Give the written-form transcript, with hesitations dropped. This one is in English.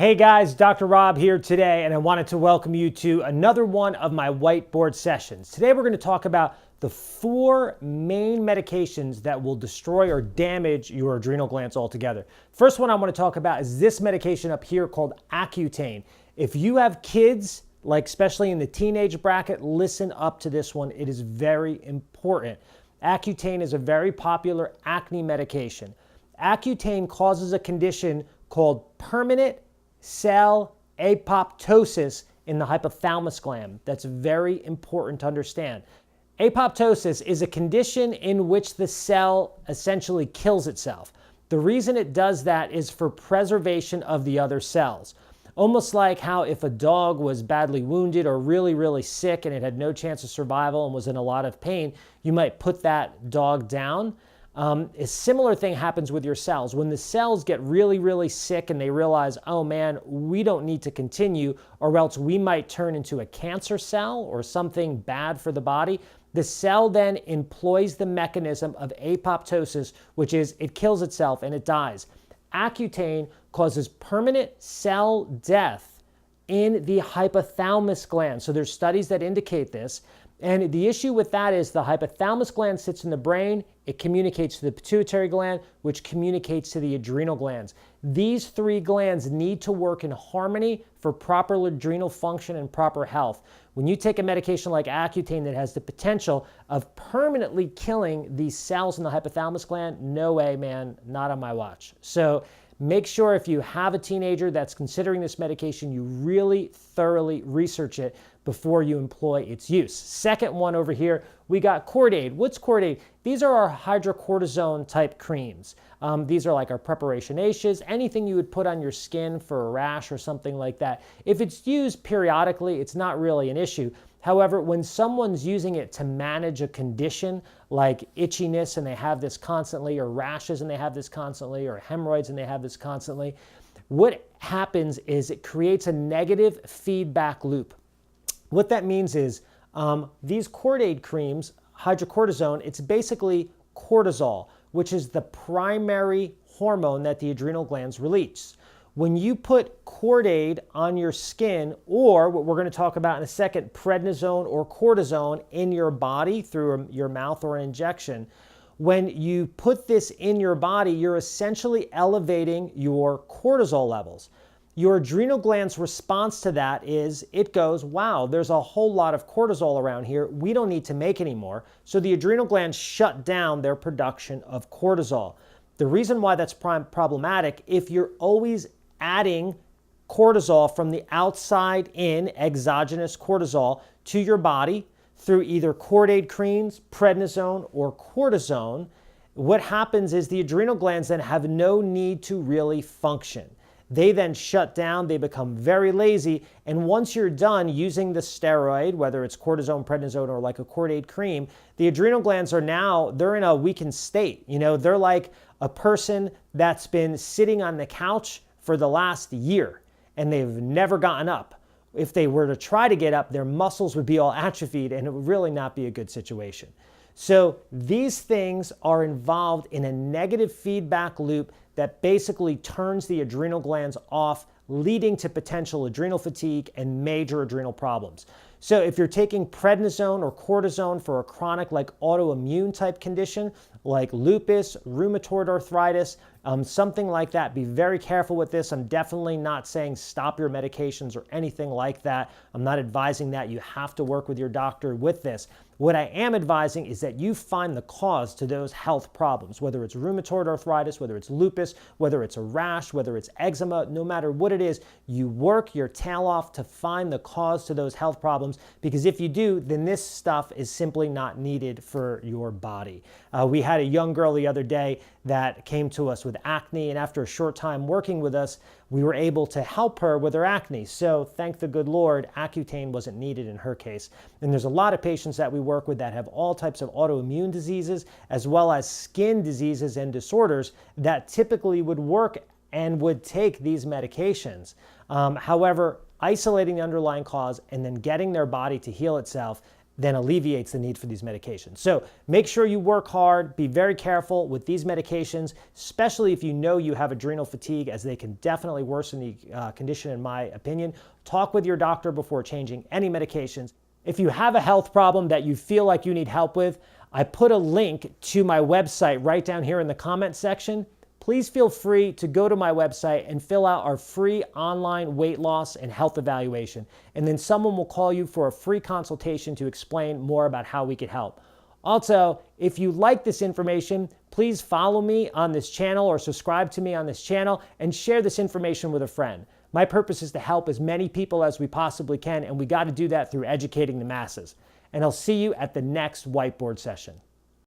Hey guys, Dr. Rob here today, and I wanted to welcome you to another one of my whiteboard sessions. Today we're going to talk about the 4 main medications that will destroy or damage your adrenal glands altogether. First one I want to talk about is this medication up here called accutane. If you have kids, like especially in the teenage bracket, listen up to this one. It is very important. Accutane is a very popular acne medication. Accutane causes a condition called permanent cell apoptosis in the hypothalamus gland. That's very important to understand. Apoptosis is a condition in which the cell essentially kills itself. The reason it does that is for preservation of the other cells. Almost like how if a dog was badly wounded or really sick and it had no chance of survival and was in a lot of pain, you might put that dog down. A similar thing happens with your cells. When the cells get really sick and they realize, oh man, we don't need to continue, or else we might turn into a cancer cell or something bad for the body, the cell then employs the mechanism of apoptosis, which is it kills itself and it dies. Accutane causes permanent cell death in the hypothalamus gland. So there's studies that indicate this. And the issue with that is the hypothalamus gland sits in the brain. It communicates to the pituitary gland, which communicates to the adrenal glands. These 3 glands need to work in harmony for proper adrenal function and proper health. When you take a medication like Accutane that has the potential of permanently killing these cells in the hypothalamus gland, no way, man, not on my watch. So make sure if you have a teenager that's considering this medication, you really thoroughly research it before you employ its use. Second one over here, we got Cordaid. What's Cordaid? These are our hydrocortisone type creams. These are like our preparation A's, anything you would put on your skin for a rash or something like that. If it's used periodically, it's not really an issue. However, when someone's using it to manage a condition like itchiness and they have this constantly, or rashes and they have this constantly, or hemorrhoids and they have this constantly, what happens is it creates a negative feedback loop. What that means is these Cordaid creams, hydrocortisone, it's basically cortisol, which is the primary hormone that the adrenal glands release. When you put Cordaid on your skin, or what we're going to talk about in a second, prednisone or cortisone in your body through your mouth or an injection, when you put this in your body, you're essentially elevating your cortisol levels. Your adrenal gland's response to that is it goes, wow, there's a whole lot of cortisol around here. We don't need to make any more. So the adrenal glands shut down their production of cortisol. The reason why that's problematic, if you're always adding cortisol from the outside in, exogenous cortisol, to your body through either Cordaid creams, prednisone, or cortisone, what happens is the adrenal glands then have no need to really function. They then shut down, they become very lazy, and once you're done using the steroid, whether it's cortisone, prednisone, or like a Cordaid cream, the adrenal glands are now, they're in a weakened state. You know, they're like a person that's been sitting on the couch for the last year, and they've never gotten up. If they were to try to get up, their muscles would be all atrophied, and it would really not be a good situation. So these things are involved in a negative feedback loop that basically turns the adrenal glands off, leading to potential adrenal fatigue and major adrenal problems. So if you're taking prednisone or cortisone for a chronic like autoimmune type condition like lupus, rheumatoid arthritis, something like that, be very careful with this. I'm definitely not saying stop your medications or anything like that. I'm not advising that. You have to work with your doctor with this. What I am advising is that you find the cause to those health problems, whether it's rheumatoid arthritis, whether it's lupus, whether it's a rash, whether it's eczema, no matter what it is, you work your tail off to find the cause to those health problems, because if you do, then this stuff is simply not needed for your body. We had a young girl the other day that came to us with acne, and after a short time working with us, we were able to help her with her acne. So thank the good Lord, Accutane wasn't needed in her case. And there's a lot of patients that we work with that have all types of autoimmune diseases, as well as skin diseases and disorders that typically would work and would take these medications. However, isolating the underlying cause and then getting their body to heal itself then alleviates the need for these medications. So make sure you work hard, be very careful with these medications, especially if you know you have adrenal fatigue, as they can definitely worsen the condition in my opinion. Talk with your doctor before changing any medications. If you have a health problem that you feel like you need help with, I put a link to my website right down here in the comment section. Please feel free to go to my website and fill out our free online weight loss and health evaluation. And then someone will call you for a free consultation to explain more about how we could help. Also, if you like this information, please follow me on this channel or subscribe to me on this channel and share this information with a friend. My purpose is to help as many people as we possibly can, and we got to do that through educating the masses. And I'll see you at the next whiteboard session.